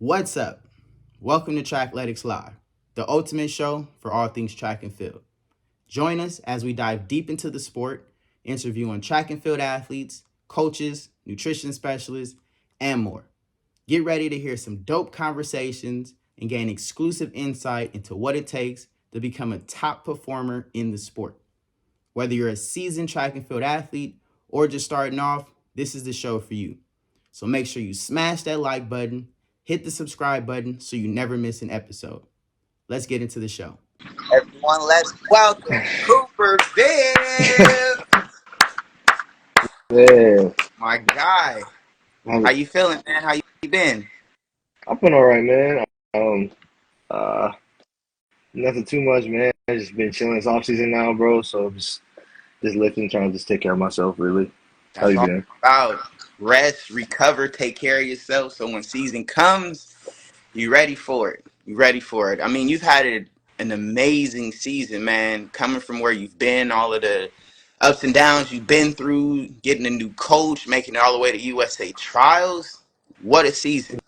What's up? Welcome to Trackletics Live, the ultimate show for all things track and field. Join us as we dive deep into the sport, interviewing track and field athletes, coaches, nutrition specialists, and more. Get ready to hear some dope conversations and gain exclusive insight into what it takes to become a top performer in the sport. Whether you're a seasoned track and field athlete or just starting off, this is the show for you. So make sure you smash that like button, hit the subscribe button so you never miss an episode. Let's get into the show. Everyone, let's welcome Cooper Bibbs, Yeah, my guy. How you feeling, man? How you been? I've been all right, man. Um, uh, Nothing too much, man. I just been chilling. It's off season now, bro. So just lifting, trying to just take care of myself, really. How That's you all been? about. Rest, recover, take care of yourself. So when season comes, you ready for it. You ready for it. I mean, you've had an amazing season, man. Coming from where you've been, all of the ups and downs you've been through, getting a new coach, making it all the way to USA trials. What a season.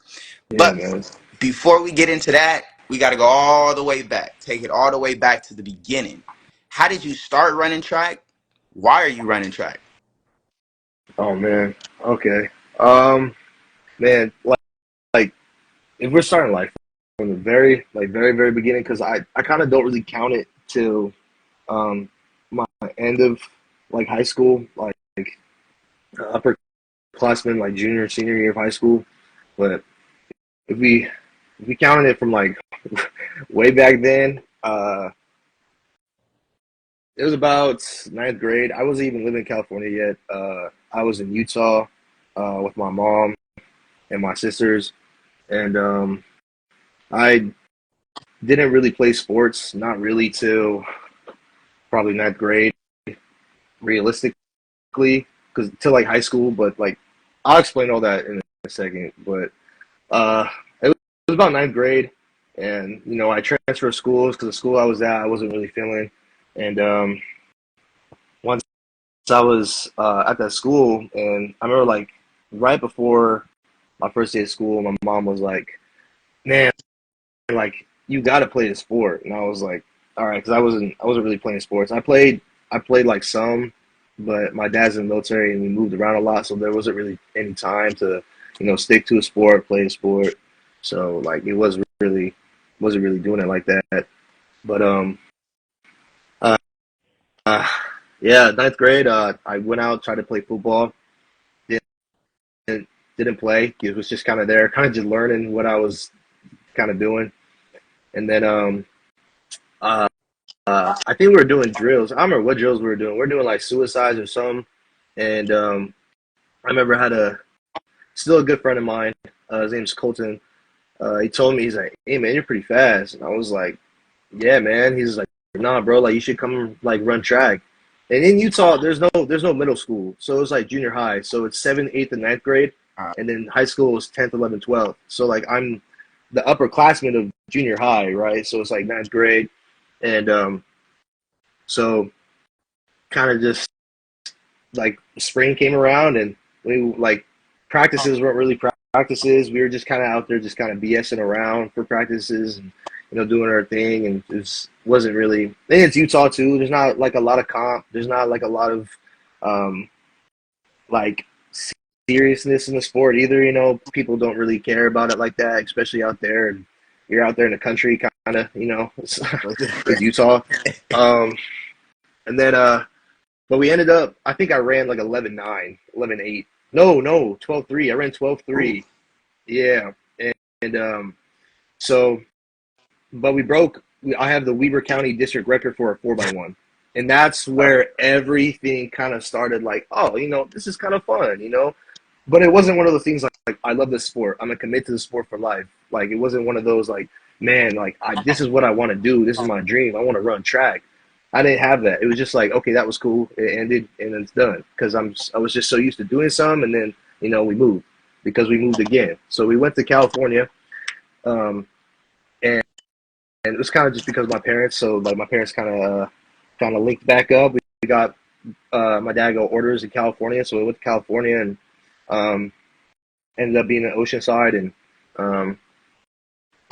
Yeah, But man. before we get into that, we got to go all the way back. Take it all the way back to the beginning. How did you start running track? Why are you running track? Oh man. Okay. Um, Man, like if we're starting like from the very beginning, because I kind of don't really count it till my end of like high school, like upperclassmen, like junior senior year of high school. But if we if we counted it from like way back then, it was about ninth grade. I wasn't even living in California yet. I was in Utah with my mom and my sisters, and I didn't really play sports, not really till probably ninth grade, realistically, because till like high school. But like, I'll explain all that in a second. But uh, it was about ninth grade, and I transferred schools because the school I was at I wasn't really feeling, and once I was at that school, and I remember like right before my first day of school, my mom was like, "Man, like you got to play the sport," and I was like, "All right," because I wasn't really playing sports. I played like some, but my dad's in the military and we moved around a lot, so there wasn't really any time to stick to a sport, play a sport. So like it wasn't really doing it like that. But uh, uh yeah, ninth grade, I went out tried to play football. Didn't didn't play. It was just kind of there, kind of just learning what I was kind of doing. And then uh, I think we were doing drills. I don't remember what drills we were doing. We were doing like suicides or something. And I remember I had still a good friend of mine. His name's Colton. He told me, he's like, "Hey man, you're pretty fast." And I was like, "Yeah, man." He's like, "Nah, bro. Like you should come like run track." And in Utah, there's no middle school, so it was like junior high. So it's seventh, eighth, and ninth grade, Uh, and then high school was 10th, 11th, 12th. So like I'm the upperclassman of junior high, right? So it's like ninth grade, and so kind of just like spring came around, and we like practices weren't really practices. We were just kind of out there, just kind of BSing around for practices, and doing our thing. And it wasn't really. I think it's Utah too. There's not like a lot of comp. There's not like a lot of um, like seriousness in the sport either. People don't really care about it like that, especially out there. And you're out there in the country, kind of. It's Utah. Um, and then but we ended up. I think I ran like 11.9, 11.8. No, 12.3. I ran 12.3. Yeah, and so, but we broke. I have the Weber County district record for a 4x1, and that's where everything kind of started. Like, oh, this is kind of fun. But it wasn't one of those things like I love this sport. I'm gonna commit to the sport for life. Like it wasn't one of those like, man, like this is what I want to do. This is my dream. I want to run track. I didn't have that. It was just like, okay, that was cool. It ended and it's done because I was just so used to doing some, and then we moved because we moved again. So we went to California, um, and it was kind of just because of my parents. So like my parents kind of linked back up. We got my dad got orders in California, so we went to California and um, ended up being in Oceanside, and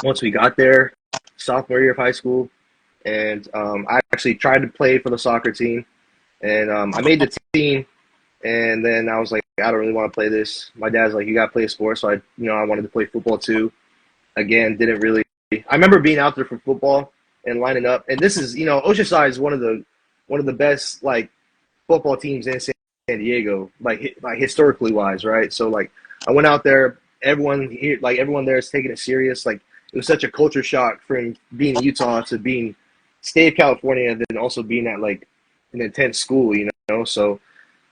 once we got there, sophomore year of high school, and I actually tried to play for the soccer team, and I made the team, and then I was like, I don't really want to play this. My dad's like, you got to play a sport, so I wanted to play football too. Again, didn't really. I remember being out there for football and lining up, and this is, Oceanside is one of the best like football teams in San Diego, like historically wise, right? So like I went out there, everyone here, like everyone there is taking it serious. Like it was such a culture shock from being in Utah to being state of California, and then also being at like an intense school, So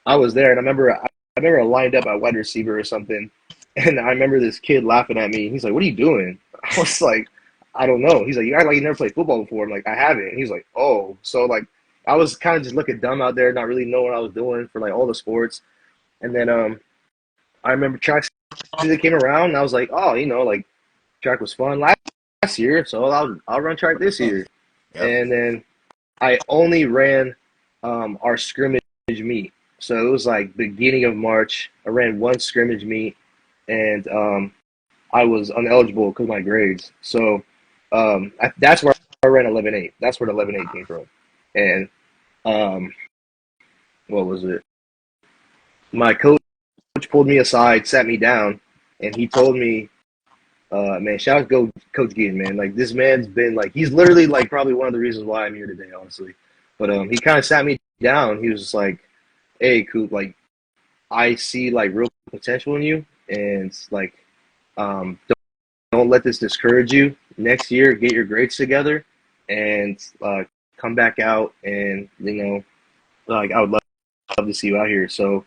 I was there, and I remember I lined up at wide receiver or something, and I remember this kid laughing at me. He's like, "What are you doing?" I was like, "I don't know." He's like, "You act like you never played football before." I'm like, "I haven't." And he's like, "Oh," so like I was kind of just looking dumb out there, not really knowing what I was doing for like all the sports. And then I remember track season came around, and I was like, "Oh, like track was fun last year, so I'll run track this year." Yep. And then I only ran our scrimmage meet. So it was like beginning of March. I ran one scrimmage meet, and I was ineligible because of my grades. So that's where I ran 11.8. That's where the 11.8 came from. And um, what was it? My coach pulled me aside, sat me down, and he told me, man, shout out to Coach Gideon, man. Like this man's been like he's literally like probably one of the reasons why I'm here today, honestly. But he kind of sat me down. He was just like, "Hey, Coop, like I see like real potential in you, and like don't let this discourage you. Next year, get your grades together, and come back out, and like I would love to see you out here." So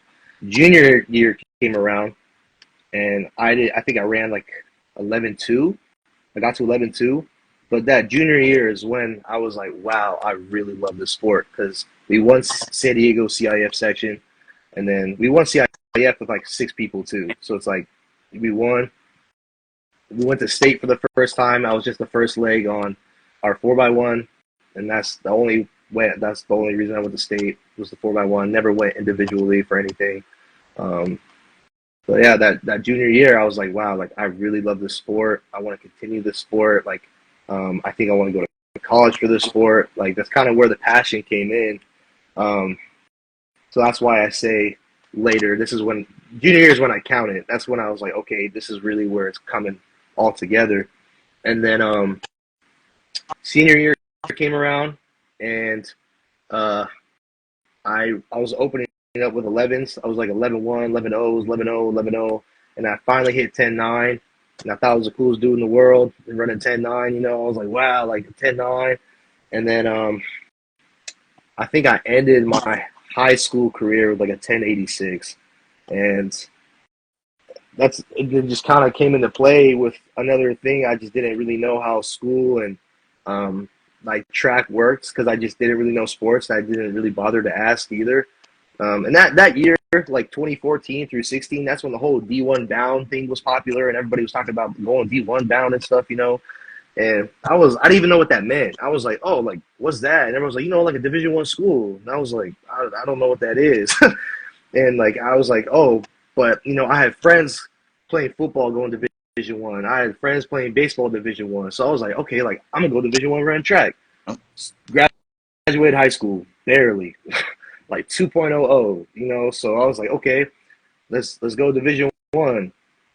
junior year came around, and I think I ran like 11.2. I got to 11.2. But that junior year is when I was like, wow, I really love this sport because we won San Diego CIF section, and then we won CIF with like 6 people too. So it's like we won. We went to state for the first time. I was just the first leg on our 4x1, and that's the only way. That's the only reason I went to state was the 4x1. Never went individually for anything. Um, but yeah, that junior year, I was like, wow, like I really love this sport. I want to continue this sport. Like, I think I want to go to college for this sport. Like that's kind of where the passion came in. Um, so that's why I say later. This is when junior year is when I counted. That's when I was like, okay, this is really where it's coming all together. And then senior year came around, and uh, I was opening up with 11s. I was like 11-1, 11-0, 11-0, 11-0, and I finally hit 10-9. And I thought I was the coolest dude in the world and running 10-9. I was like, wow, like 10-9. And then I think I ended my high school career with like a 10.86, and it just kind of came into play with another thing. I just didn't really know how school and like track works because I just didn't really know sports. I didn't really bother to ask either. And that year, like 2014 through 16, that's when the whole D1 bound thing was popular, and everybody was talking about going D1 bound and stuff. And I didn't even know what that meant. I was like, oh, like what's that? And everyone's like, like a Division I school. And I was like, I don't know what that is. And like I was like, oh, but I had friends playing football going to Division I. I had friends playing baseball Division I. So I was like, okay, like I'm gonna go Division I run track. Graduated high school barely, like 2.00. So I was like, okay, let's go Division I. And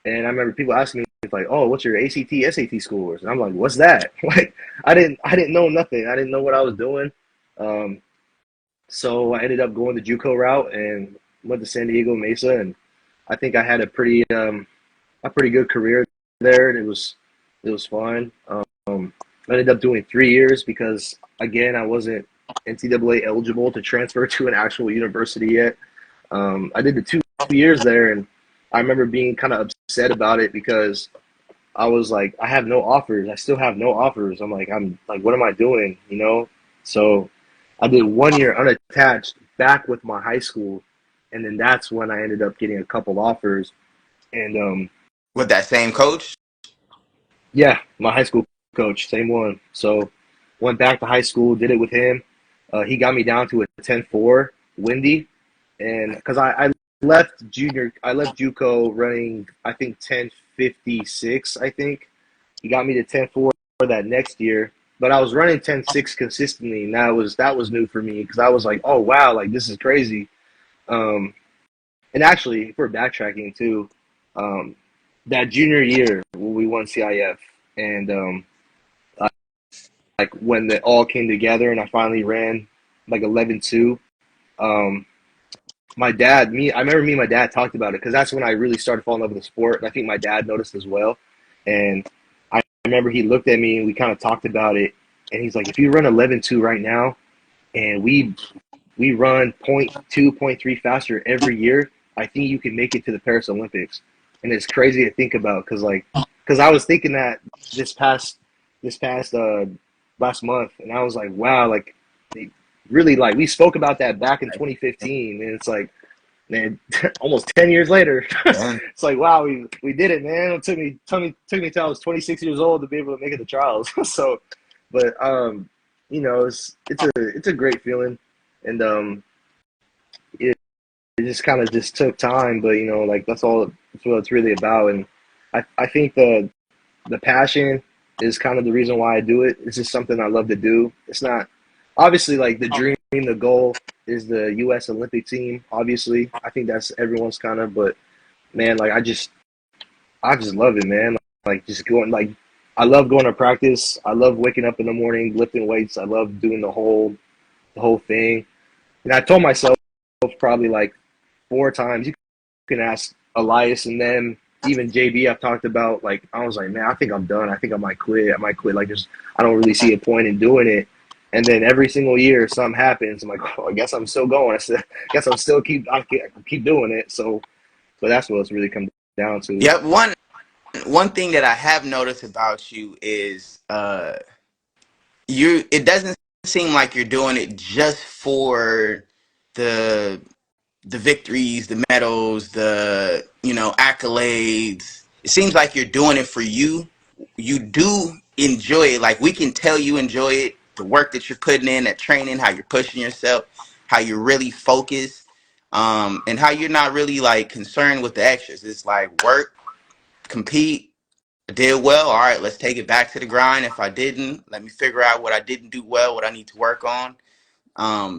I remember people asking me like, oh, what's your ACT, SAT scores? And I'm like, what's that? Like I didn't know nothing. I didn't know what I was doing. So I ended up going the JUCO route and went to San Diego Mesa, and I think I had a pretty good career there, and it was fun. I ended up doing 3 years because again I wasn't NCAA eligible to transfer to an actual university yet. I did the 2 years there, and I remember being kind of upset about it because I was like, I have no offers. I still have no offers. I'm like, what am I doing? So I did 1 year unattached back with my high school, and then that's when I ended up getting a couple offers. And With that same coach? yeah, my high school coach, same one. So went back to high school, did it with him. He got me down to a 10.4 windy, and because I left JUCO running, I think 10.56, I think. He got me to 10.4 that next year, but I was running 10.6 consistently, and that was new for me because I was like, oh wow, like this is crazy. Um, and actually, if we're backtracking too, um, that junior year when we won CIF, and like when it all came together, and I finally ran like 11.2. Um, I remember me and my dad talked about it because that's when I really started falling in love with the sport. And I think my dad noticed as well. And I remember he looked at me and we kind of talked about it. And he's like, if you run 11.2 right now and we run point 0.2, point 0.3 faster every year, I think you can make it to the Paris Olympics. And it's crazy to think about because I was thinking that this past this past last month, and I was like, wow, like really like we spoke about that back in 2015, and it's like, man, almost 10 years later, And it's like, wow, we did it, man. It took me till I was 26 years old to be able to make it to trials. So, but it's a great feeling, and it, it just kind of just took time, but like that's what it's really about, and I think the passion is kind of the reason why I do it. It's just something I love to do. It's not obviously like the dream, the goal is the U.S. Olympic team. Obviously, I think that's everyone's kind of, but man, like I just love it, man. Like just going, like I love going to practice. I love waking up in the morning, lifting weights. I love doing the whole thing. And I told myself probably like 4 times. You can ask Elias and them, even JB. I've talked about, like I was like, man, I think I'm done. I think I might quit. I might quit. Like just I don't really see a point in doing it. And then every single year something happens. I'm like, oh, I guess I'm still going. I guess I'm still keep doing it. So that's what it's really come down to. yep, one thing that I have noticed about you is it doesn't seem like you're doing it just for the the victories, the medals, the accolades. It seems like you're doing it for you. You do enjoy it. Like we can tell you enjoy it. The work that you're putting in, that training, how you're pushing yourself, how you're really focused, and how you're not really like concerned with the extras. It's like work, compete. I did well. All right, let's take it back to the grind. If I didn't, let me figure out what I didn't do well, what I need to work on.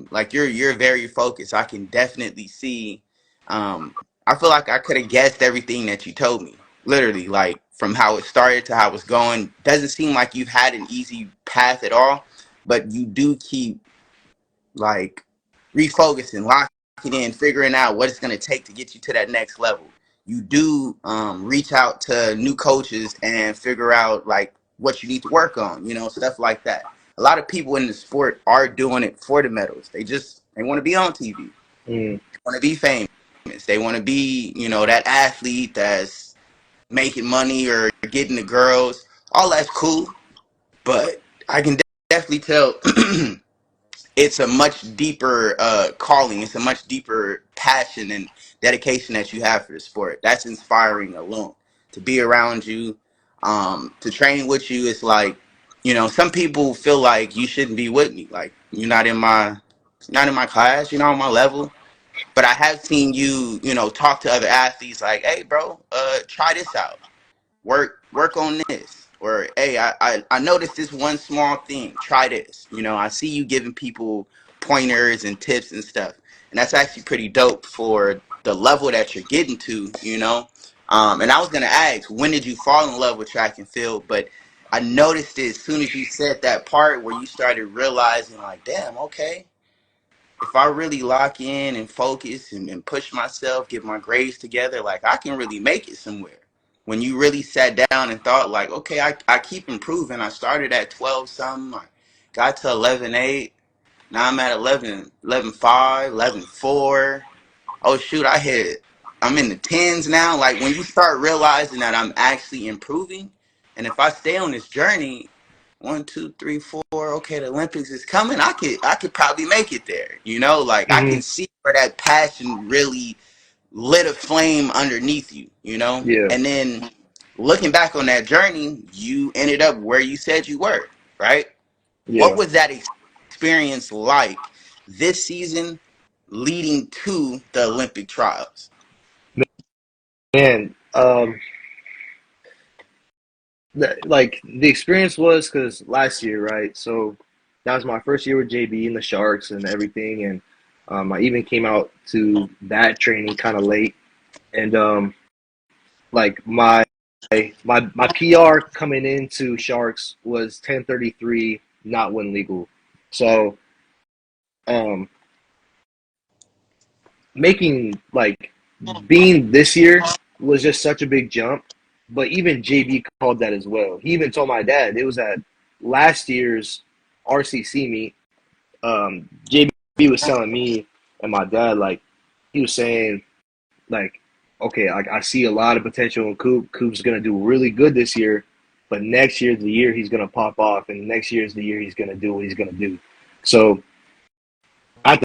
Like you're very focused. I can definitely see. I feel like I could have guessed everything that you told me, literally, like from how it started to how it's going. Doesn't seem like you've had an easy path at all, but you do keep like refocusing, locking in, figuring out what it's going to take to get you to that next level. You do reach out to new coaches and figure out like what you need to work on, stuff like that. A lot of people in the sport are doing it for the medals. They want to be on TV. Mm, They want to be famous. They want to be, that athlete that's making money or getting the girls. All that's cool, but I can definitely tell it's a much deeper calling. It's a much deeper passion and dedication that you have for the sport. That's inspiring alone. To be around you, to train with you, it's like, some people feel like you shouldn't be with me. Like you're not in my class, you're not on my level. But I have seen you, talk to other athletes like, hey, bro, try this out, work on this, or hey, I noticed this one small thing, try this. I see you giving people pointers and tips and stuff, and that's actually pretty dope for the level that you're getting to. And I was gonna ask, when did you fall in love with track and field? But I noticed it as soon as you said that part where you started realizing like, damn, okay, if I really lock in and focus and push myself, get my grades together, like I can really make it somewhere. When you really sat down and thought like, okay, I keep improving. I started at 12 something. I got to 11.8. Now I'm at 11.5, 11.4. Oh shoot, I'm in the tens now. Like when you start realizing that I'm actually improving, and if I stay on this journey, 1, 2, 3, 4, okay, the Olympics is coming. I could probably make it there. Like I hmm can see where that passion really lit a flame underneath you. Yeah, And then looking back on that journey, you ended up where you said you were, right? What yeah, was that experience like this season leading to the Olympic trials? man. the experience was because last year, right? So that was my first year with JB and the Sharks and everything, and I even came out to that training kind of late, and like my PR coming into Sharks was 10:33, not when legal. So um, making like being this year was just such a big jump. But even JB called that as well. He even told my dad it was at last year's RCC meet. JB was telling me and my dad like he was saying like, okay, I see a lot of potential in Coop. Coop's gonna do really good this year, but next year's the year he's gonna pop off, and next year's the year he's gonna do what he's gonna do. So I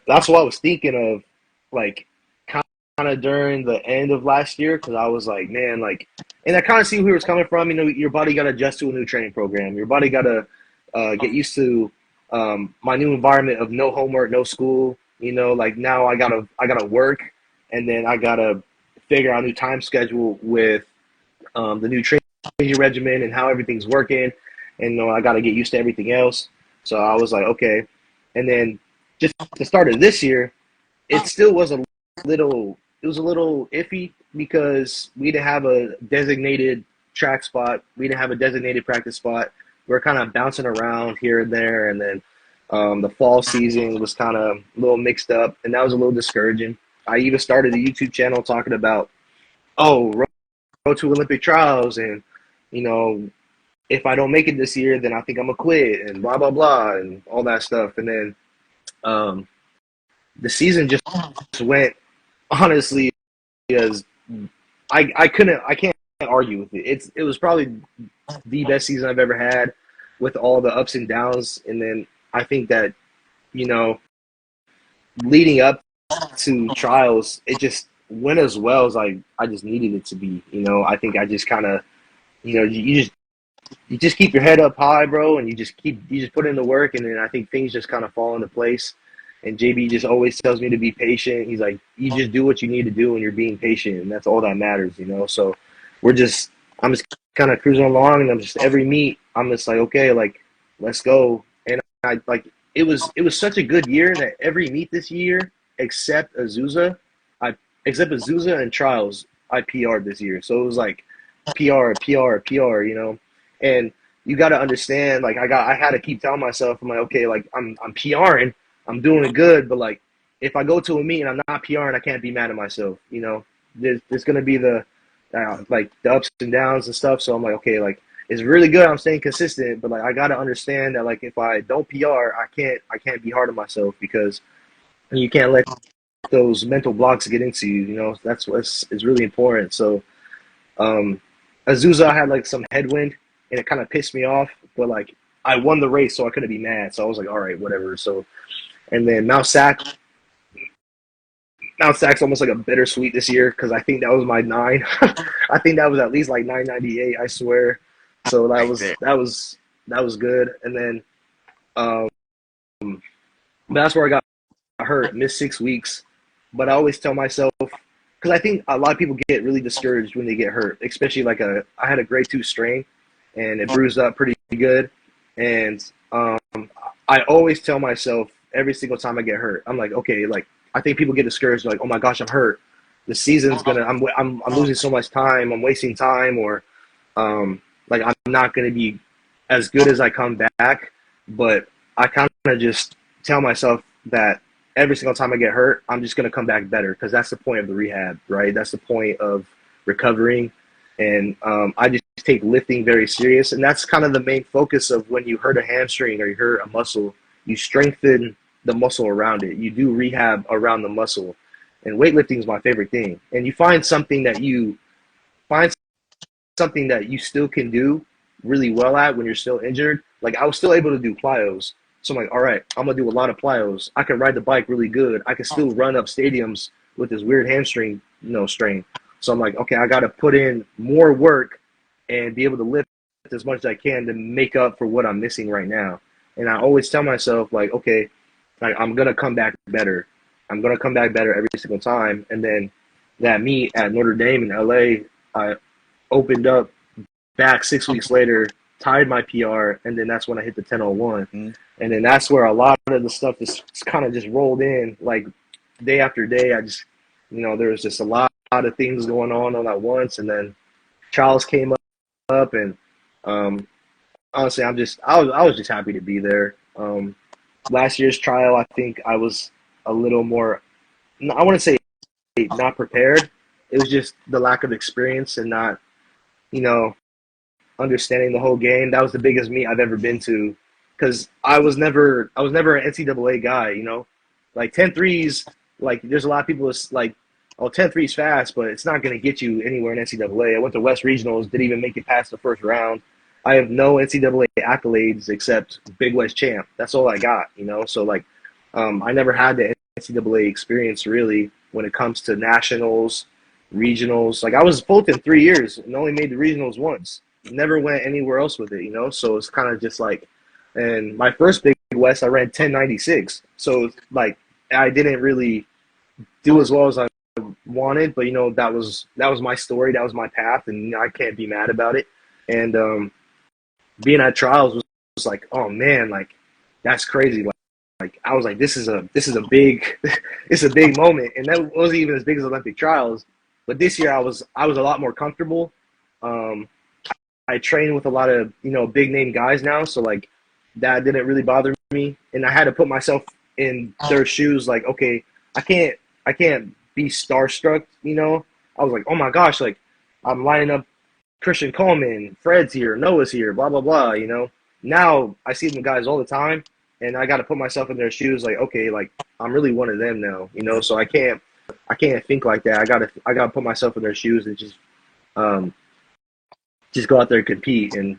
that's what I was thinking of, like kind of during the end of last year, because I was like, man, like, and I kind of see where he was coming from. You know, your body got to adjust to a new training program. Your body got to get used to my new environment of no homework, no school. You know, like now I gotta work, and then I gotta figure out a new time schedule with the new training regimen and how everything's working, and you know, I gotta get used to everything else. So I was like, okay, and then just the start of this year, it still was a little iffy because we didn't have a designated track spot. We didn't have a designated practice spot. We are kind of bouncing around here and there, and then the fall season was kind of a little mixed up, and that was a little discouraging. I even started a YouTube channel talking about, oh, road to Olympic trials, and you know, if I don't make it this year, then I think I'm gonna quit, and blah blah blah, and all that stuff. And then um, the season just went honestly as I can't argue with it. It was probably the best season I've ever had with all the ups and downs. And then I think that, you know, leading up to trials, it just went as well as I just needed it to be. You know, I think I just kind of, you know, you just keep your head up high, bro, and you just put in the work, and then I think things just kind of fall into place. And JB just always tells me to be patient. He's like, you just do what you need to do, and you're being patient, and that's all that matters, you know. So I'm just kind of cruising along, and I'm just every meet, I'm just like, okay, like let's go. And I like it was such a good year that every meet this year except Azusa, except Azusa and trials, I PR'd this year. So it was like PR, you know. And you got to understand, like I had to keep telling myself, I'm like, okay, like I'm PRing, I'm doing it good, but like if I go to a meet and I'm not PRing, I can't be mad at myself, you know. There's gonna be the like the ups and downs and stuff. So I'm like, okay, like it's really good. I'm staying consistent, but like I got to understand that like if I don't PR, I can't be hard on myself because you can't let those mental blocks get into you. You know, that's what's is really important. So Azusa, I had like some headwind, and it kind of pissed me off. But like I won the race, so I couldn't be mad. So I was like, all right, whatever. So and then Mount Sack's almost like a bittersweet this year because I think that was my 9. I think that was at least like 998. I swear. So Right there. that was good. And then um, that's where I got hurt, missed 6 weeks. But I always tell myself because I think a lot of people get really discouraged when they get hurt, especially like I had a grade 2 strain, and it bruised up pretty good. And I always tell myself every single time I get hurt, I'm like, okay, like I think people get discouraged, like, oh my gosh, I'm hurt. The season's gonna, I'm losing so much time, I'm wasting time, or like I'm not gonna be as good as I come back. But I kind of just tell myself that every single time I get hurt, I'm just gonna come back better because that's the point of the rehab, right? That's the point of recovering. And I just take lifting very serious, and that's kind of the main focus of when you hurt a hamstring or you hurt a muscle. You strengthen the muscle around it. You do rehab around the muscle, and weightlifting is my favorite thing. And you find something that you still can do really well at when you're still injured. Like I was still able to do plyos, so I'm like, all right, I'm gonna do a lot of plyos. I can ride the bike really good. I can still run up stadiums with this weird hamstring, strain. So I'm like, okay, I got to put in more work and be able to lift as much as I can to make up for what I'm missing right now. And I always tell myself, like, okay, like, I'm going to come back better. I'm going to come back better every single time. And then that meet at Notre Dame in LA, I opened up back 6 weeks later, tied my PR, and then that's when I hit the 10:01. Mm. And then that's where a lot of the stuff just kind of just rolled in, like day after day. I just, there was just a lot of things going on all at once, and then trials came up, and honestly, I was just happy to be there. Last year's trial, I think I was a little more, I want to say not prepared. It was just the lack of experience and not, you know, understanding the whole game. That was the biggest meet I've ever been to, because I was never an NCAA guy. Like 10 threes. Like there's a lot of people that's like, oh, 10 threes fast, but it's not going to get you anywhere in NCAA. I went to West Regionals, didn't even make it past the first round. I have no NCAA accolades except Big West champ. That's all I got. So like, I never had the NCAA experience really when it comes to nationals, regionals. Like I was Fulton 3 years and only made the regionals once. Never went anywhere else with it. So it's kind of just like, and my first Big West I ran 10.96. So like I didn't really do as well as I wanted, but that was my story, that was my path, and I can't be mad about it. And being at trials was like, oh man, like that's crazy. Like I was like, this is a big it's a big moment, and that wasn't even as big as Olympic trials. But this year I was a lot more comfortable. I train with a lot of big name guys now, so like that didn't really bother me, and I had to put myself in their shoes. Like, okay, I can't be starstruck. I was like, oh my gosh, like I'm lining up Christian Coleman, Fred's here, Noah's here, blah blah blah. Now I see them guys all the time, and I got to put myself in their shoes. Like, okay, like I'm really one of them now. So I can't think like that. I gotta put myself in their shoes and just go out there and compete. And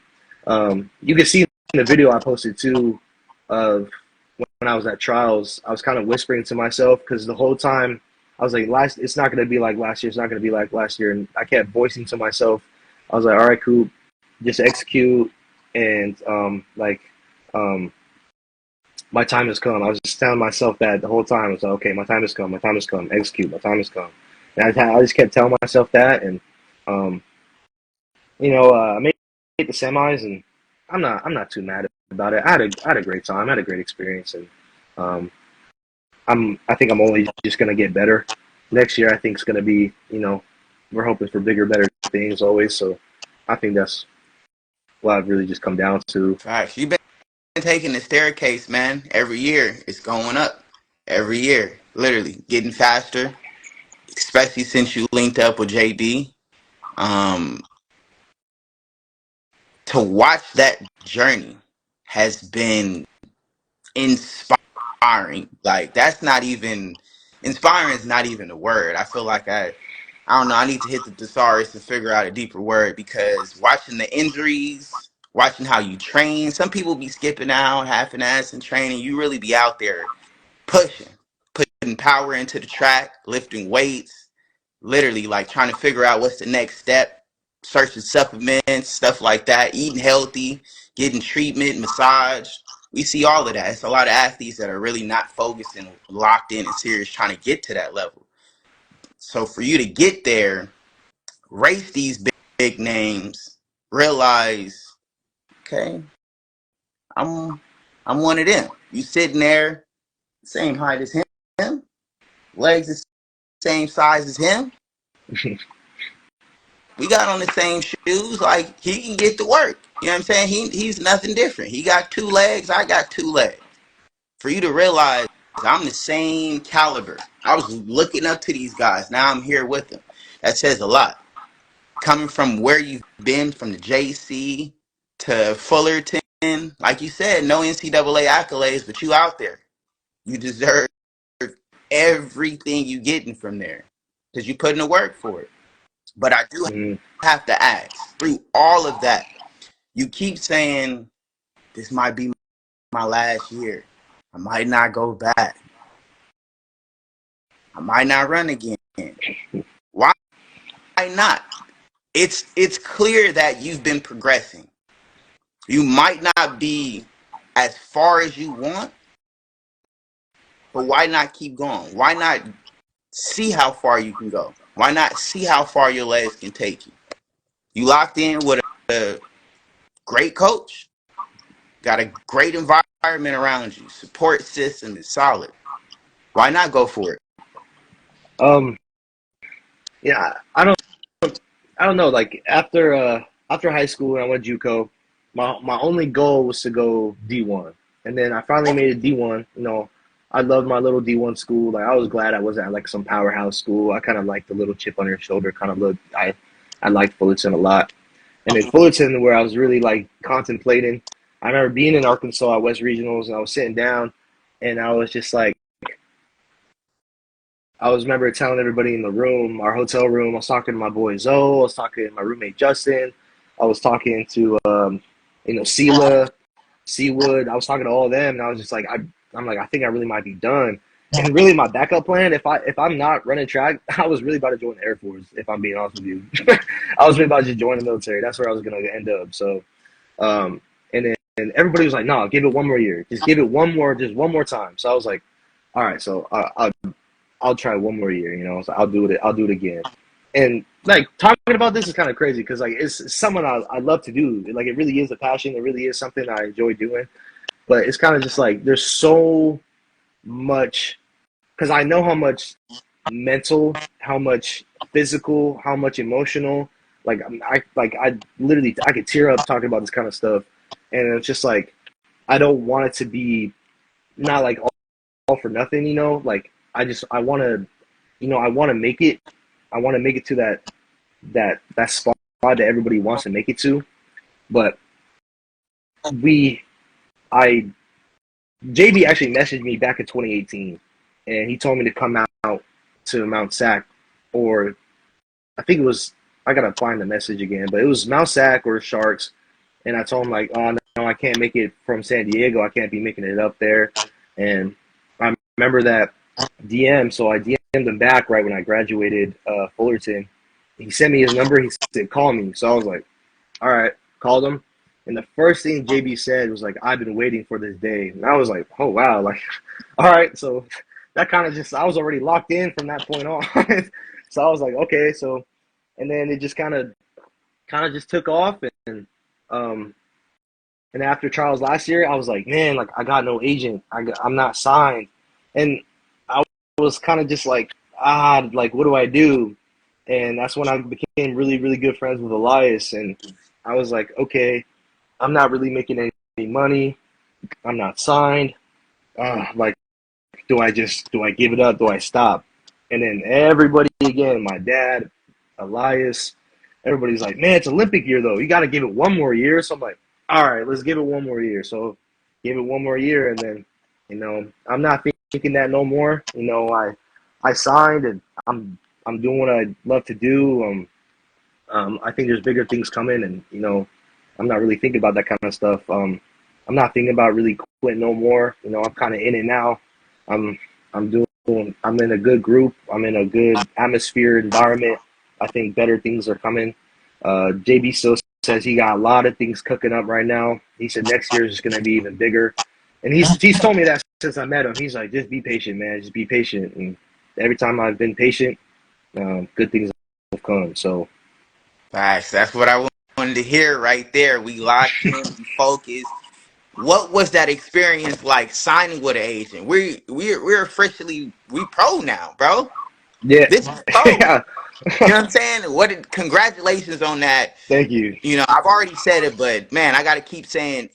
you can see in the video I posted too of when I was at trials, I was kind of whispering to myself because the whole time I was like, it's not going to be like last year. It's not going to be like last year. And I kept voicing to myself, I was like, all right, Coop, just execute. And my time has come. I was just telling myself that the whole time. I was like, okay, my time has come. My time has come. Execute. My time has come. And I just kept telling myself that. And I made the semis, and I'm not too mad about it. I had a great time. I had a great experience, and I think I'm only just gonna get better. Next year, I think it's gonna be, we're hoping for bigger, better things always. So I think that's what I've really just come down to. Facts. You've been taking the staircase, man. Every year it's going up. Every year, literally getting faster. Especially since you linked up with JB. Um, to watch that journey has been inspiring. Like that's not even inspiring is not even a word. I feel like I don't know, I need to hit the thesaurus to figure out a deeper word, because watching the injuries, watching how you train, some people be skipping out half an ass in training. You really be out there pushing, putting power into the track, lifting weights, literally like trying to figure out what's the next step, searching supplements, stuff like that, eating healthy, getting treatment, massage. We see all of that. It's a lot of athletes that are really not focused and locked in and serious trying to get to that level. So for you to get there, race these big names, realize, okay, I'm I'm one of them. You sitting there, same height as him, legs the same size as him. We got on the same shoes. Like he can get to work. You know what I'm saying? He's nothing different. He got two legs. I got two legs. For you to realize I'm the same caliber. I was looking up to these guys. Now I'm here with them. That says a lot. Coming from where you've been, from the JC to Fullerton, like you said, no NCAA accolades, but you out there. You deserve everything you getting from there because you put in the work for it. But I do Mm, have to ask, through all of that, you keep saying this might be my last year. I might not go back. I might not run again. Why not? It's clear that you've been progressing. You might not be as far as you want, but why not keep going? Why not see how far you can go? Why not see how far your legs can take you? You locked in with a great coach, got a great environment around you, support system is solid. Why not go for it? Um, yeah, I don't know. Like after high school and I went JUCO, my only goal was to go D1, and then I finally made it D1. You know, I loved my little D1 school. Like I was glad I wasn't at like some powerhouse school. I kind of liked the little chip on your shoulder kind of look. I liked Fullerton a lot, and in Fullerton where I was really like contemplating. I remember being in Arkansas at West Regionals, and I was sitting down, and I was just like. I was remember telling everybody in the room, our hotel room. I was talking to my boy Zoe. I was talking to my roommate Justin. I was talking to Sela, Seawood. I was talking to all of them, and I was just like, I'm like, I think I really might be done. And really, my backup plan, if I'm not running track, I was really about to join the Air Force. If I'm being honest with you, I was really about to just join the military. That's where I was gonna end up. So, and then and everybody was like, no, give it one more year. Just give it just one more time. So I was like, all right. So I'll try one more year, you know. So I'll do it. I'll do it again. And like talking about this is kind of crazy because like it's something I love to do. Like it really is a passion. It really is something I enjoy doing. But it's kind of just like there's so much because I know how much mental, how much physical, how much emotional. I literally I could tear up talking about this kind of stuff, and it's just like I don't want it to be not like all for nothing, you know. Like I want to, you know, I want to make it. I want to make it to that spot that everybody wants to make it to. But we, I, JB actually messaged me back in 2018, and he told me to come out to Mount Sac, or I think it was. I gotta find the message again, but it was Mount Sac or Sharks, and I told him like, oh no, I can't make it from San Diego. I can't be making it up there, and I remember that DM, so I DM'd him back right when I graduated Fullerton. He sent me his number. He said, call me. So I was like, all right, called him. And the first thing JB said was like, I've been waiting for this day. And I was like, oh, wow. Like, all right. So that kind of just, I was already locked in from that point on. So I was like, okay. So, and then it just kind of just took off. Um, and after Charles last year, I was like, man, like I got no agent. I'm not signed. And I was kind of just like, like, what do I do? And that's when I became really, really good friends with Elias. And I was like, okay, I'm not really making any money. I'm not signed. Like, do I give it up? Do I stop? And then everybody again, my dad, Elias, everybody's like, man, it's Olympic year though. You got to give it one more year. So I'm like, all right, let's give it one more year. So give it one more year. And then, you know, I'm not thinking that no more. You know, I signed and I'm doing what I love to do. I think there's bigger things coming, and you know, I'm not really thinking about that kind of stuff. I'm not thinking about really quitting no more. You know, I'm kind of in it now. I'm I'm doing. I'm in a good group. I'm in a good atmosphere environment. I think better things are coming. JB still says he got a lot of things cooking up right now. He said next year is just going to be even bigger, and he's told me that since I met him. He's like, just be patient, man. Just be patient. And every time I've been patient, good things have come. So. Facts. That's what I wanted to hear right there. We locked in, we focused. What was that experience like signing with an agent? We're officially we pro now, bro. Yeah, This is pro. yeah. You know what I'm saying? Congratulations on that. Thank you, You know, I've already said it, but man, I gotta keep saying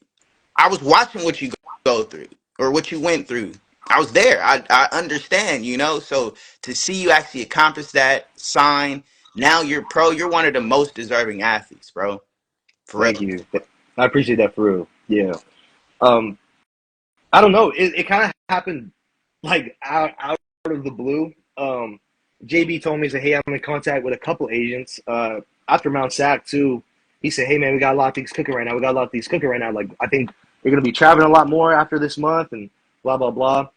I was watching what you go through or what you went through. I was there. I understand, you know. So to see you actually accomplish that, sign, now you're pro, you're one of the most deserving athletes, bro. For thank real. you. I appreciate that for real. Yeah. Um, I don't know. It kind of happened like out of the blue. JB told me, he said, hey, I'm in contact with a couple agents. After Mount Sac too, he said, hey man, we got a lot of things cooking right now. We got a lot of things cooking right now. Like I think we're gonna be traveling a lot more after this month and blah blah blah.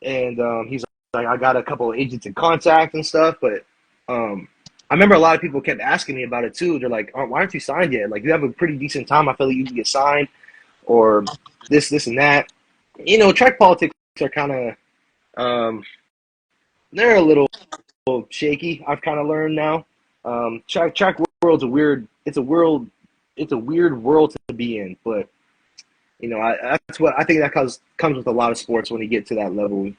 And he's like, I got a couple of agents in contact and stuff, but I remember a lot of people kept asking me about it too. They're like, oh, why aren't you signed yet? Like you have a pretty decent time. I feel like you can get signed or this and that. You know, track politics are kind of they're a little shaky. I've kind of learned now. Track world's a weird. It's a world. it's a weird world to be in, but that's what I think that comes with a lot of sports when you get to that level.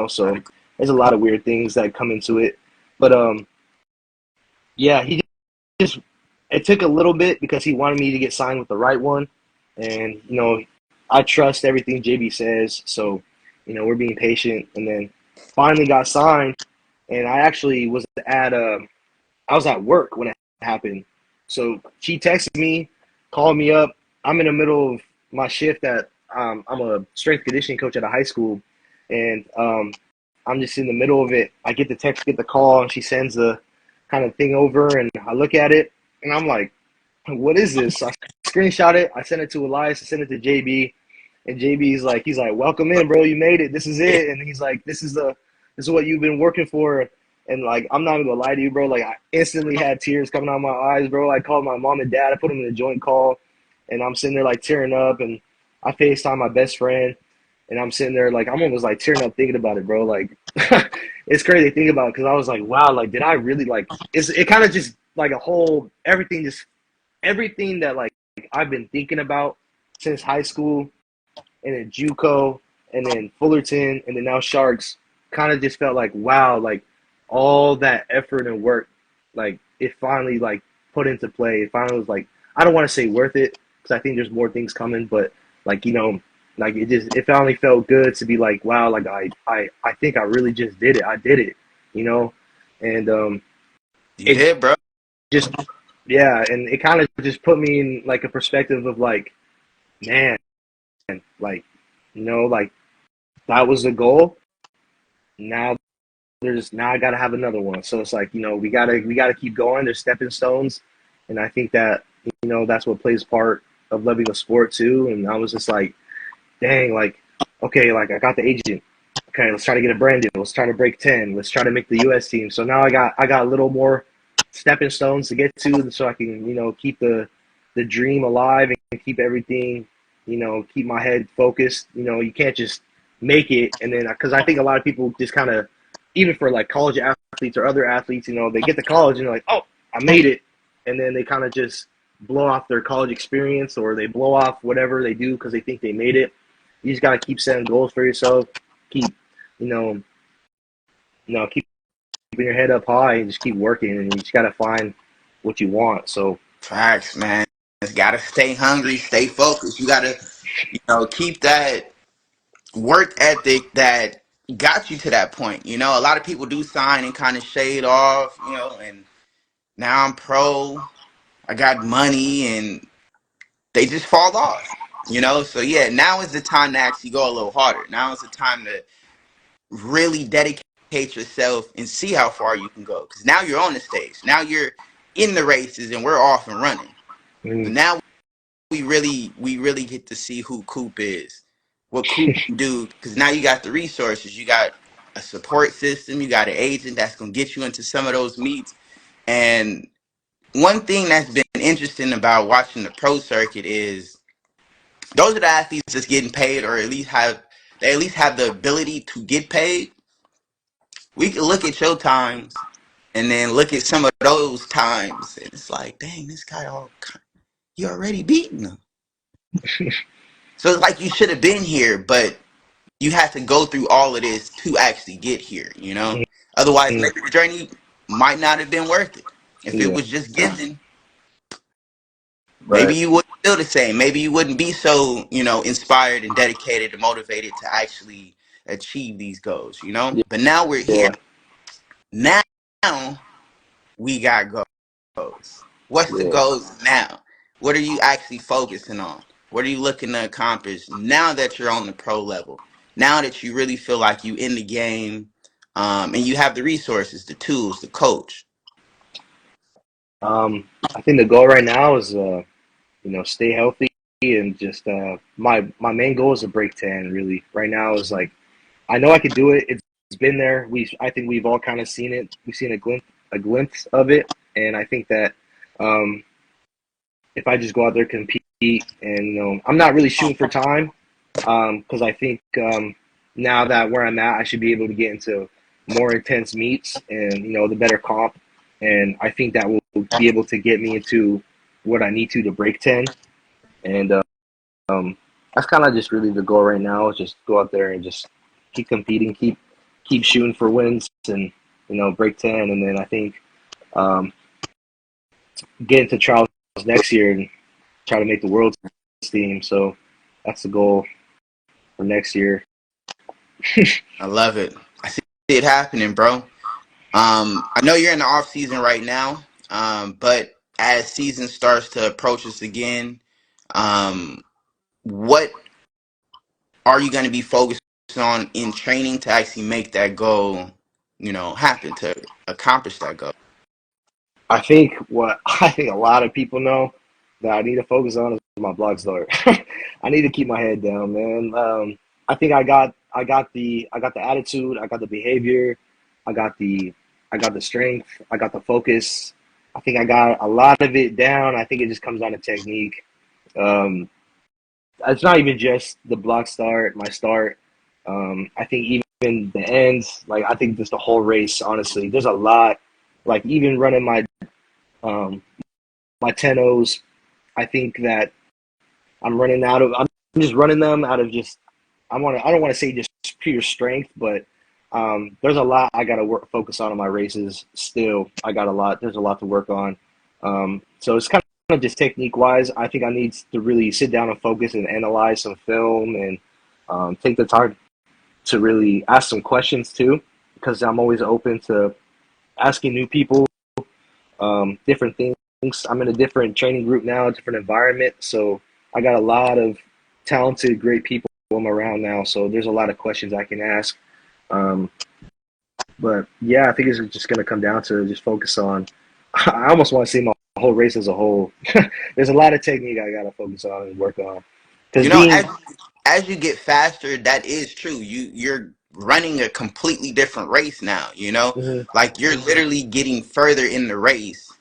So there's a lot of weird things that come into it, but yeah, he just it took a little bit because he wanted me to get signed with the right one, and I trust everything JB says, so we're being patient, and then finally got signed, and I actually I was at work when it happened, so she texted me, called me up. I'm in the middle of my shift at I'm a strength conditioning coach at a high school, and I'm just in the middle of it. I get the text, get the call, and she sends the kind of thing over, and I look at it, and I'm like, what is this? So I screenshot it. I sent it to Elias. I sent it to JB, and JB's like, he's like, welcome in, bro. You made it. This is it. And he's like, this is what you've been working for. And like, I'm not even gonna lie to you, bro. Like, I instantly had tears coming out of my eyes, bro. I called my mom and dad. I put them in a joint call, and I'm sitting there like tearing up. And I FaceTime my best friend, and I'm sitting there like I'm almost like tearing up thinking about it, bro. Like, it's crazy to think about because I was like, wow, like, did I really like? It kind of just like a whole everything that like I've been thinking about since high school, and then JUCO, and then Fullerton, and then now Sharks, kind of just felt like wow, like all that effort and work, like it finally like put into play. It finally was like I don't want to say worth it because I think there's more things coming, but like like it finally felt good to be like wow, like I think I really just did it. I did it, and You it did, bro. just yeah, and it kind of just put me in like a perspective of like man, like like that was the goal. Now now I got to have another one. So it's like we gotta keep going. There's stepping stones, and I think that that's what plays part of loving the sport too. And I was just like, dang, like okay, like I got the agent. Okay, let's try to get a brand deal. Let's try to break 10. Let's try to make the U.S. team. So now I got a little more stepping stones to get to, so I can keep the dream alive and keep everything keep my head focused. You can't just make it and then because I think a lot of people just kind of even for like college athletes or other athletes, they get to college and they're like, oh, I made it, and then they kind of just blow off their college experience or they blow off whatever they do because they think they made it. You just got to keep setting goals for yourself, keep you know keep keeping your head up high and just keep working, and you just got to find what you want. So Facts, man. You gotta stay hungry, stay focused. You gotta, keep that work ethic that got you to that point. A lot of people do sign and kind of shade off, and now I'm pro, I got money, and they just fall off. So yeah, now is the time to actually go a little harder. Now is the time to really dedicate yourself and see how far you can go. Because now you're on the stage. Now you're in the races and we're off and running. So mm, now we really get to see who Coop is, what Coop can do. Because now you got the resources. You got a support system. You got an agent that's gonna get you into some of those meets. And one thing that's been interesting about watching the pro circuit is those are the athletes that's getting paid, or at least have the ability to get paid. We can look at your times and then look at some of those times, and it's like, dang, this guy you already beaten him. So it's like you should have been here, but you had to go through all of this to actually get here. mm, Otherwise, mm, maybe the journey might not have been worth it. If it yeah, was just given, maybe right, you wouldn't feel the same. Maybe you wouldn't be so, inspired and dedicated and motivated to actually achieve these goals. yeah, But now we're here. yeah, Now we got goals. What's the yeah. goals now? What are you actually focusing on? What are you looking to accomplish now that you're on the pro level? Now that you really feel like you in the game, and you have the resources, the tools, the coach. I think the goal right now is stay healthy and just my main goal is to break 10. Really, right now is like I know I could do it. It's been there. I think we've all kind of seen it. We've seen a glimpse of it, and I think that um, if I just go out there compete and I'm not really shooting for time because I think now that where I'm at, I should be able to get into more intense meets and the better comp, and I think that will be able to get me into what I need to break 10. And that's kind of just really the goal right now. Is just go out there and just keep competing, keep shooting for wins, and break 10. And then I think um, get into trials next year and try to make the world team. So that's the goal for next year. I love it. I see it happening, bro. I know you're in the off season right now, but as season starts to approach us again, um, what are you going to be focused on in training to actually make that goal, happen, to accomplish that goal? I think what I think a lot of people know that I need to focus on is my blog start. I need to keep my head down, man. I think I got the attitude, I got the behavior, I got the I got the strength, I got the focus. I think I got a lot of it down. I think it just comes down to technique. Um, it's not even just the block start, my start. I think even the ends, like I think just the whole race. Honestly, there's a lot. Like even running um, my 10-0s, I think that I'm just running them out of just I don't want to say just pure strength, but there's a lot I got to focus on in my races. Still, there's a lot to work on. So it's kind of just technique wise. I think I need to really sit down and focus and analyze some film and take the time to really ask some questions too, because I'm always open to asking new people different things. I'm in a different training group now, a different environment. So I got a lot of talented, great people I'm around now. So there's a lot of questions I can ask. Um, but yeah, I think it's just going to come down to just focus on. I almost want to see my whole race as a whole. There's a lot of technique I got to focus on and work on. Because You know, being, as you get faster, that is true. You're running a completely different race now. mhm, Like you're literally getting further in the race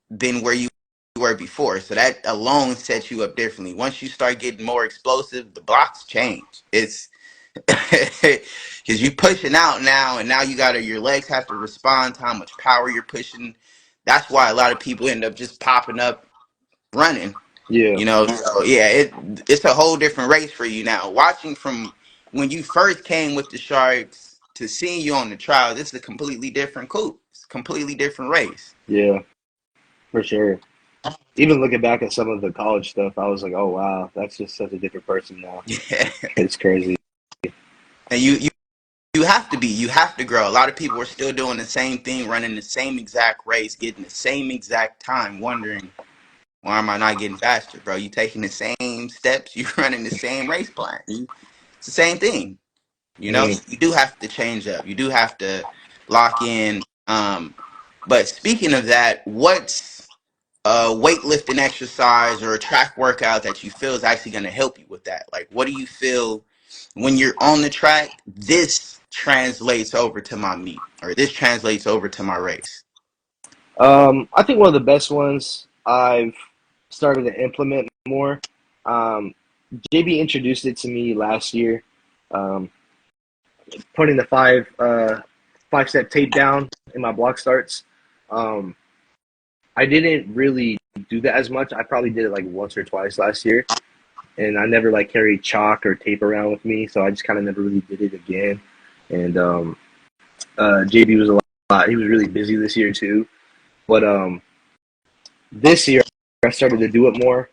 than where you were before. So that alone sets you up differently. Once you start getting more explosive, the blocks change. It's because you pushing out now, and now your legs have to respond to how much power you're pushing. That's why a lot of people end up just popping up running. yeah, So yeah, it's a whole different race for you now. Watching from when you first came with the Sharks to seeing you on the trial, this is a completely different coupe. It's a completely different race. yeah, for sure. Even looking back at some of the college stuff, I was like, oh wow, that's just such a different person now. Yeah. It's crazy. And you have to be. You have to grow. A lot of people are still doing the same thing, running the same exact race, getting the same exact time, wondering why am I not getting faster, bro? You taking the same steps, you running the same race plan. It's the same thing. Mm. You do have to change up. You do have to lock in. But speaking of that, what's a weightlifting exercise or a track workout that you feel is actually going to help you with that? Like, what do you feel when you're on the track? This translates over to my meet, or this translates over to my race. I think one of the best ones I've started to implement more. Um, JB introduced it to me last year. Um, Putting the five step tape down in my block starts. Um, I didn't really do that as much. I probably did it like once or twice last year, and I never like carried chalk or tape around with me, so I just kind of never really did it again. And JB was a lot. He was really busy this year too, but this year I started to do it more,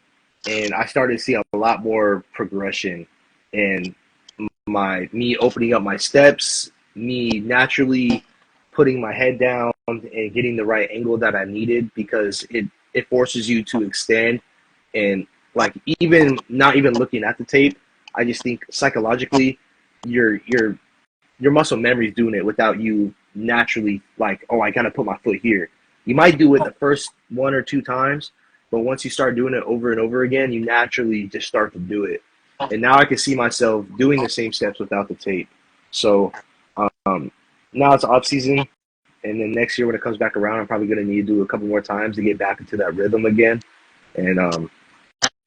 and I started to see a lot more progression in me opening up my steps, me naturally putting my head down and getting the right angle that I needed because it forces you to extend and like even not even looking at the tape, I just think psychologically your your your muscle memory is doing it without you naturally like, oh, I gotta put my foot here. You might do it the first one or two times, but once you start doing it over and over again, you naturally just start to do it. And now I can see myself doing the same steps without the tape. So um, now it's off season, and then next year when it comes back around, I'm probably gonna need to do a couple more times to get back into that rhythm again. And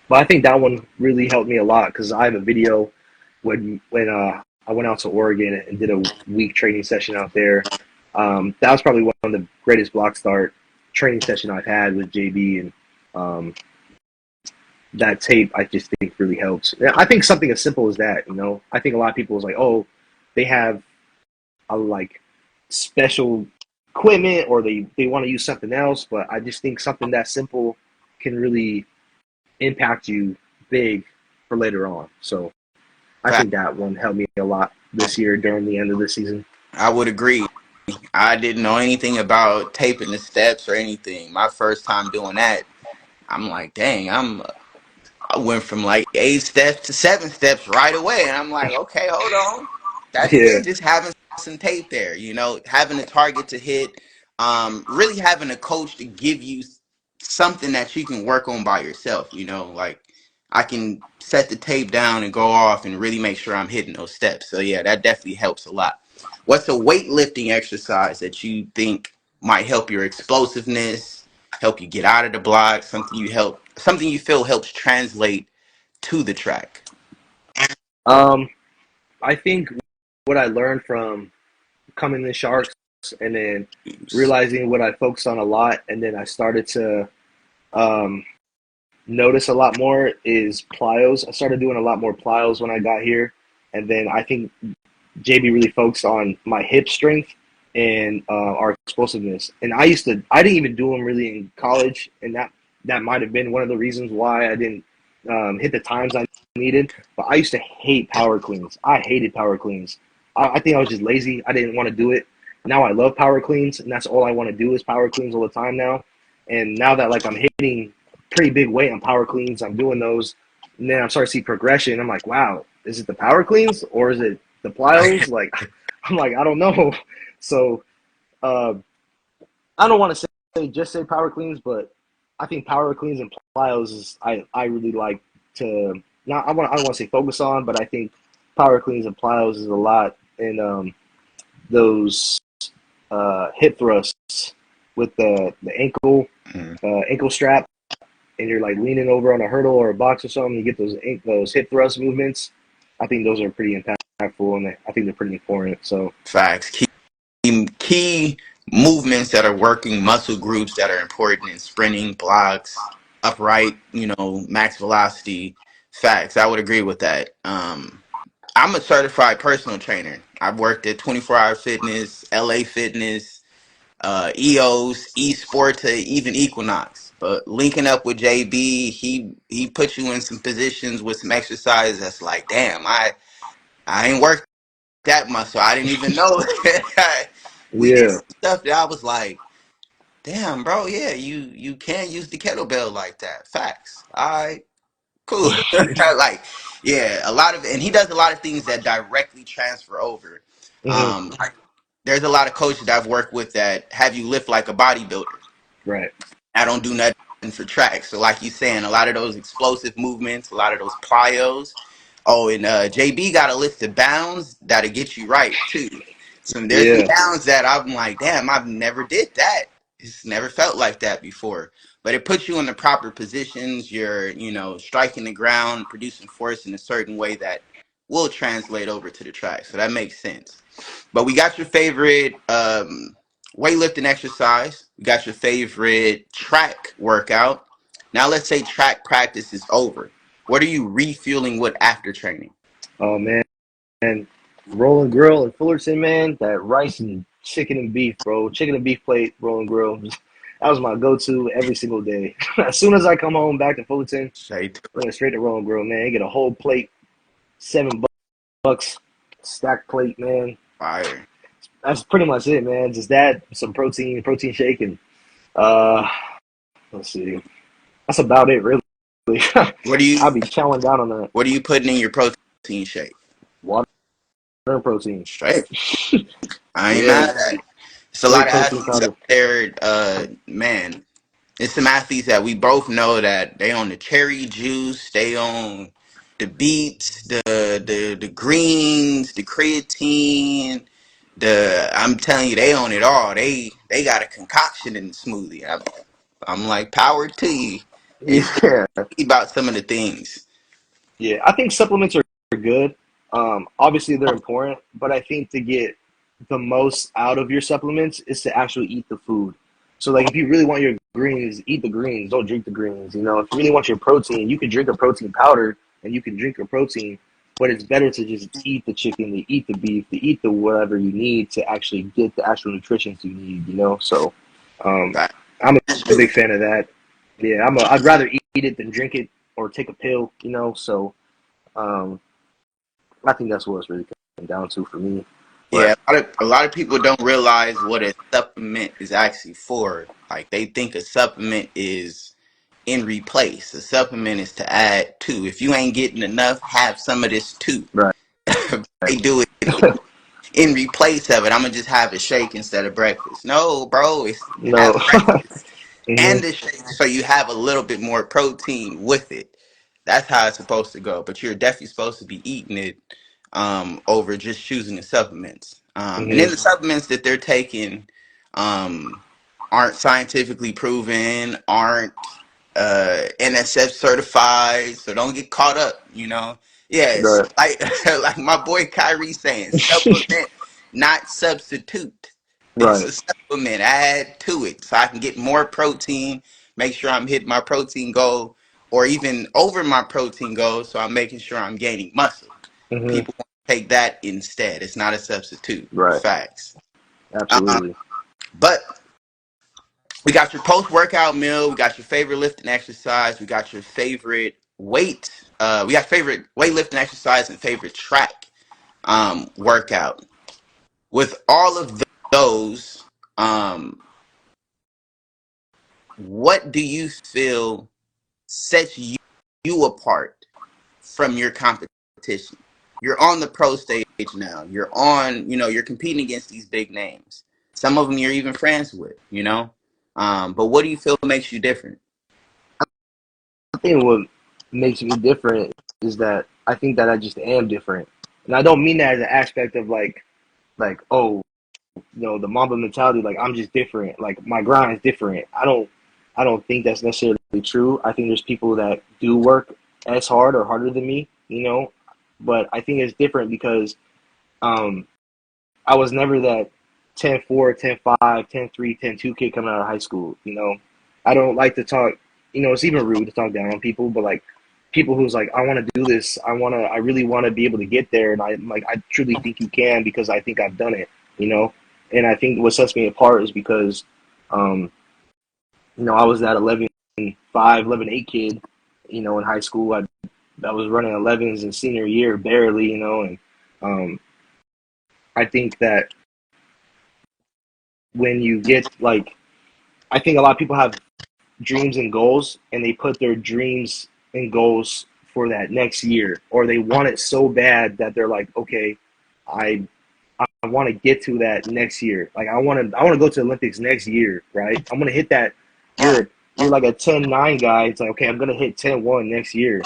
but I think that one really helped me a lot because I have a video when I went out to Oregon and did a week training session out there. That was probably one of the greatest block start training session I've had with JB, and that tape I just think really helps. I think something as simple as that, I think a lot of people is like, oh, they have a like special equipment or they want to use something else, but I just think something that simple can really impact you big for later on. So I Fact. think that one helped me a lot this year during the end of the season. I would agree. I didn't know anything about taping the steps or anything. My first time doing that, I'm like, dang, I went from like 8 steps to 7 steps right away. And I'm like, okay, hold on. That's Yeah, good. Just having some tape there, having a target to hit, really having a coach to give you something that you can work on by yourself, like I can set the tape down and go off and really make sure I'm hitting those steps. So yeah, that definitely helps a lot. What's a weightlifting exercise that you think might help your explosiveness, help you get out of the block, something you feel helps translate to the track? um, I think what I learned from coming to Sharks and then realizing what I focused on a lot, and then I started to um, notice a lot more is plyos. I started doing a lot more plyos when I got here, and then I think JB really focused on my hip strength and our explosiveness. And I didn't even do them really in college, and that might have been one of the reasons why I didn't hit the times I needed. But I used to hate power cleans. I hated power cleans. I think I was just lazy. I didn't want to do it. Now I love power cleans, and that's all I want to do is power cleans all the time now. And now that like I'm hitting pretty big weight on power cleans, I'm doing those, and then I'm starting to see progression. I'm like, wow, is it the power cleans or is it the plyos? Like, I'm like, I don't know. So uh, I don't want to say power cleans, but I think power cleans and plyos is I really like to not I don't want to say focus on, but I think power cleans and plyos is a lot in those hip thrusts with the ankle strap, and you're like leaning over on a hurdle or a box or something. You get those hip thrust movements. I think those are pretty impactful, and I think they're pretty important. So Facts. Key movements that are working muscle groups that are important in sprinting, blocks, upright, max velocity. Facts. I would agree with that. I'm a certified personal trainer. I've worked at 24 Hour Fitness, LA Fitness, EOS, Esporta, even Equinox. But linking up with JB, he put you in some positions with some exercises that's like, damn, I ain't worked that muscle. I didn't even know. We did yeah, some stuff that I was like, damn, bro, yeah, you can use the kettlebell like that. Facts. All right, cool. Like, yeah, and he does a lot of things that directly transfer over. hmm Like, there's a lot of coaches that I've worked with that have you lift like a bodybuilder. right, I don't do nothing for track. So like you saying, a lot of those explosive movements, a lot of those plyos. Oh, and JB got a list of bounds that'll get you right too. So there's some yeah, bounds that I'm like, damn, I've never did that. It's never felt like that before. But it puts you in the proper positions. You're, striking the ground, producing force in a certain way that will translate over to the track. So that makes sense. But we got your favorite weightlifting exercise. We got your favorite track workout. Now let's say track practice is over. What are you refueling with after training? oh man, and Roll and Grill in Fullerton, man, that rice and chicken and beef, bro, chicken and beef plate, Roll and Grill. That was my go-to every single day. As soon as I come home back to Fullerton, Straight I went straight to Roll and Grill, man. You get a whole plate, $7, stacked plate, man. fire. That's pretty much it, man. Just that, some protein shake, and uh, let's see. That's about it, really. What do you I'll be chowing down on that what are you putting in your protein shake? water and protein. Straight. I ain't Yeah, mad at it. It's a lot straight of protein athletes out powder. there, man. It's some athletes that we both know that they on the cherry juice, they on the beets, the greens, the creatine. I'm telling you, they own it all. They got a concoction in the smoothie. I'm like, power to you. It's Yeah, about some of the things. yeah. I think supplements are good. Obviously they're important, but I think to get the most out of your supplements is to actually eat the food. So like if you really want your greens, eat the greens. Don't drink the greens. You know, if you really want your protein, you can drink a protein powder and you can drink a protein. But it's better to just eat the chicken, to eat the beef, to eat the whatever you need to actually get the actual nutrition you need. You know, so um, Fact. I'm That's a true. big fan of that. Yeah, I'd rather eat it than drink it or take a pill. You know, so um, I think that's what it's really coming down to for me. Yeah, But a lot of people don't realize what a supplement is actually for. Like they think a supplement is in replace. A supplement is to add to. If you ain't getting enough, have some of this too. right, They do it in replace of it. I'm gonna just have a shake instead of breakfast. No, bro, it's no, have breakfast hmm and the shake so you have a little bit more protein with it. That's how it's supposed to go. But you're definitely supposed to be eating it over just choosing the supplements. And hmm then the supplements that they're taking um, aren't scientifically proven, aren't NSF certified, so don't get caught up. Yes, right, like like my boy Kyrie saying, supplement, not substitute. It's right, a supplement. Add to it so I can get more protein. Make sure I'm hitting my protein goal, or even over my protein goal. So I'm making sure I'm gaining muscle. hmm People want to take that instead. It's not a substitute. right, Facts. Um, absolutely. but we got your post workout meal. We got your favorite lifting exercise. We got your favorite weight. We got favorite weightlifting exercise and favorite track workout. With all of those, um, what do you feel sets you apart from your competition? You're on the pro stage now. You're on, you're competing against these big names. Some of them you're even friends with. But what do you feel makes you different? I think what makes me different is that I think that I just am different, and I don't mean that as an aspect of like oh, the Mamba mentality. Like I'm just different. Like my grind is different. I don't think that's necessarily true. I think there's people that do work as hard or harder than me. But I think it's different because um, I was never that 10-4, 10-5, 10-3, 10-2 kid coming out of high school. I don't like to talk. It's even rude to talk down on people, but like people who's like, I want to do this. I really want to be able to get there, and I truly think you can because I think I've done it. You know, and I think what sets me apart is because, um, I was that 11-5, 11-8 kid. In high school, I was running 11s in senior year barely. And um, I think that when you get like, I think a lot of people have dreams and goals, and they put their dreams and goals for that next year, or they want it so bad that they're like, okay, I I want to get to that next year. Like I want to go to the Olympics next year, right? I'm gonna hit that. You're like a 10-9 guy. It's like, okay, I'm gonna hit 10-1 next year,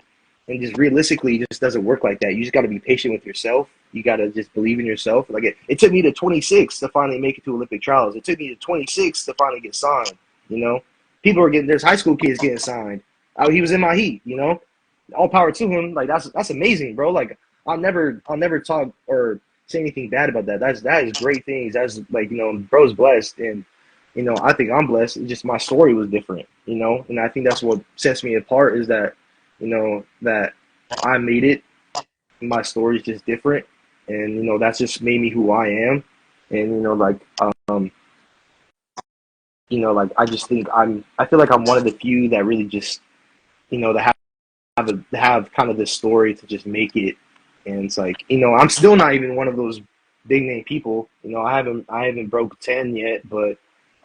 and just realistically, it just doesn't work like that. You just got to be patient with yourself. You got to just believe in yourself. Like it took me to 26 to finally make it to Olympic trials. It took me to 26 to finally get signed. You know, people are getting there's high school kids getting signed. He was in my heat. All power to him. Like that's amazing, bro. Like I'll never talk or say anything bad about that. That is great things. That's like bro's blessed, and I think I'm blessed. It's just my story was different, and I think that's what sets me apart is that that I made it. My story is just different, and that's just made me who I am, and um like I just think I feel like I'm one of the few that really just that have kind of this story to just make it. And it's like I'm still not even one of those big name people. I haven't broke 10 yet, but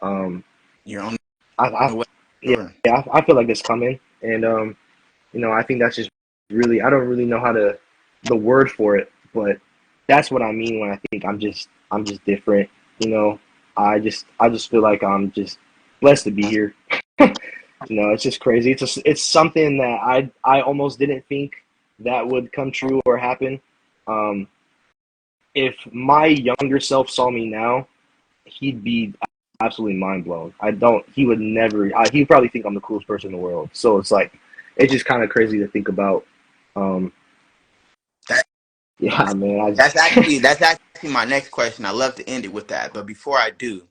um You're on I the way. yeah, Sure. I feel like it's coming. And I think that's just really, I don't really know how to the word for it, but that's what I mean when I think I'm just different. you know I just feel like I'm just blessed to be here. It's just crazy. It's something that I almost didn't think that would come true or happen. Um, if my younger self saw me now, he'd be absolutely mind blown. I don't. He would never. He'd probably think I'm the coolest person in the world. So it's like, it's just kind of crazy to think about. Um, That, yeah, man. I that's just actually that's actually my next question. I love to end it with that, but before I do,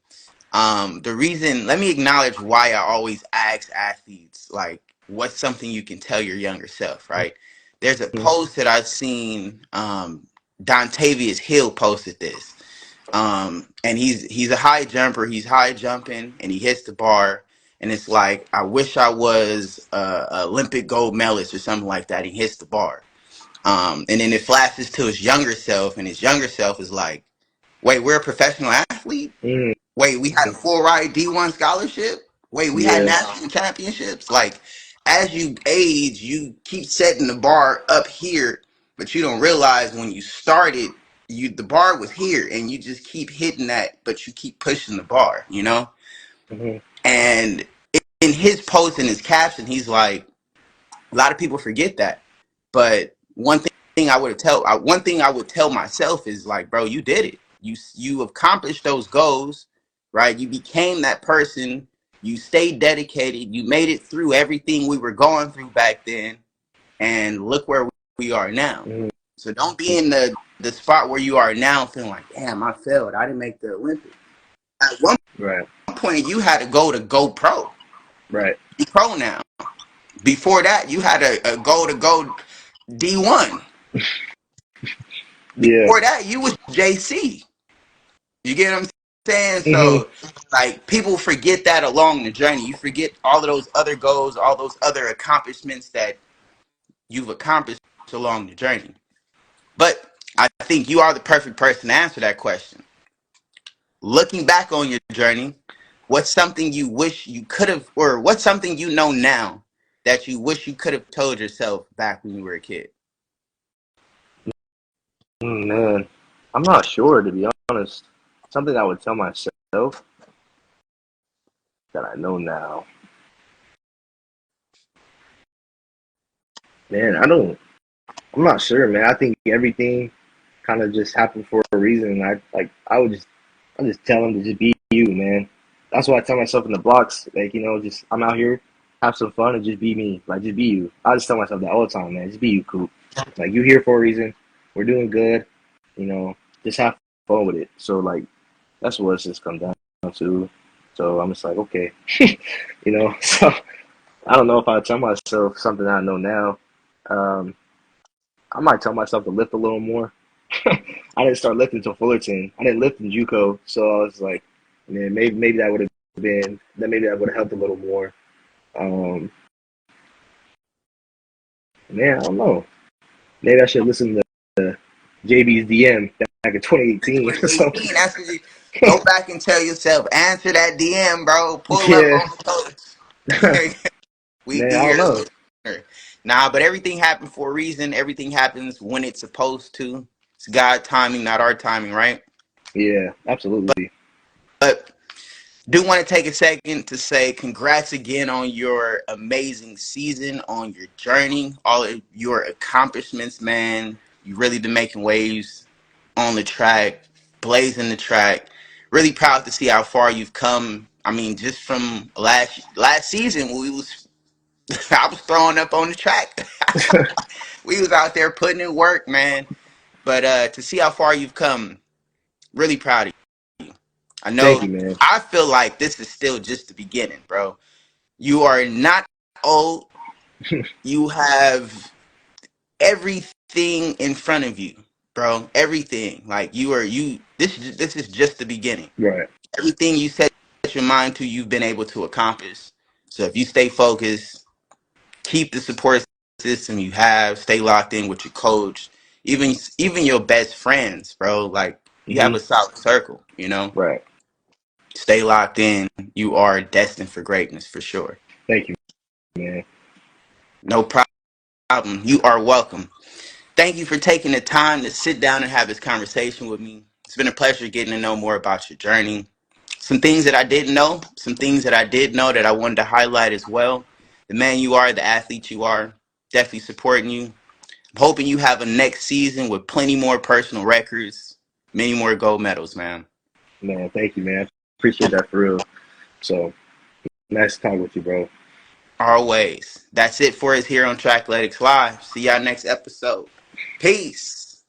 Let me acknowledge why I always ask athletes, like, what's something you can tell your younger self, right? There's a Mhm. post that I've seen, Dontavius Hill posted this. And he's a high jumper. He's high jumping and he hits the bar. And it's like, I wish I was a Olympic gold medalist or something like that. He hits the bar. And then it flashes to his younger self, and his younger self is like, wait, we're a professional athlete? Mhm. Wait, we had a full ride D1 scholarship? Wait, we had Yeah. national championships? Like, as you age, you keep setting the bar up here, but you don't realize when you started, the bar was here, and you just keep hitting that, but you keep pushing the bar, you know? Mhm. And in his post, in his caption, he's like, a lot of people forget that. But one thing I would tell myself is like, bro, you did it. You accomplished those goals, right? You became that person. You stayed dedicated. You made it through everything we were going through back then, and look where we are now. Mhm. So don't be in the spot where you are now, feeling like, damn, I failed. I didn't make the Olympics. At one Right. point, you had to go pro. Right. Be pro now. Before that, you had a go D1. Yeah. Before that, you was JC. You get what I'm saying? Mhm. So, like, people forget that along the journey. You forget all of those other goals, all those other accomplishments that you've accomplished along the journey. But I think you are the perfect person to answer that question. Looking back on your journey, what's something you wish you could have, or what's something you know now that you wish you could have told yourself back when you were a kid? Man, I'm not sure to be honest. Something I would tell myself that I know now. Man, I'm not sure, man. I think everything kind of just happened for a reason. I just tell them to just be you, man. That's what I tell myself in the blocks. Like, just I'm out here, have some fun and just be me. Like, just be you. I just tell myself that all the time, man. Just be you, Coop. Like, you here for a reason. We're doing good. You know, just have fun with it. So, like, that's what it's just come down to. So I'm just like, okay, So I don't know if I tell myself something I know now. Um, I might tell myself to lift a little more. I didn't start lifting until Fullerton. I didn't lift in JUCO, so I was like, man, maybe that would have been that maybe that would have helped a little more. Um, man, I don't know. Maybe I should listen to JB's DM back in 2018 or something. 2018, that's what you go back and tell yourself, answer that DM, bro. Pull up Yeah, on the coach. We man, be I don't here know. listening. Nah, but everything happened for a reason. Everything happens when it's supposed to. It's God timing, not our timing, right? Yeah, absolutely. But do want to take a second to say congrats again on your amazing season, on your journey, all of your accomplishments, man. You really been making waves on the track, blazing the track. Really proud to see how far you've come. I mean, just from last season, I was throwing up on the track. We was out there putting in work, man. But to see how far you've come, really proud of you. I Thank know you, man. I feel like this is still just the beginning, bro. You are not old. You have everything in front of you, bro. Everything. Like this is just the beginning. Right. Everything you set your mind to, you've been able to accomplish. So if you stay focused, keep the support system you have, stay locked in with your coach, even your best friends, bro. Like you have Hmm. a solid circle, you know. Right. Stay locked in. You are destined for greatness for sure. Thank you, man. No problem. You are welcome. Thank you for taking the time to sit down and have this conversation with me. It's been a pleasure getting to know more about your journey. Some things that I didn't know, some things that I did know that I wanted to highlight as well. The man you are, the athlete you are, definitely supporting you. I'm hoping you have a next season with plenty more personal records, many more gold medals, man. Man, thank you, man. Appreciate that for real. So nice to talk with you, bro. Always. That's it for us here on Trackletics Live. See y'all next episode. Peace.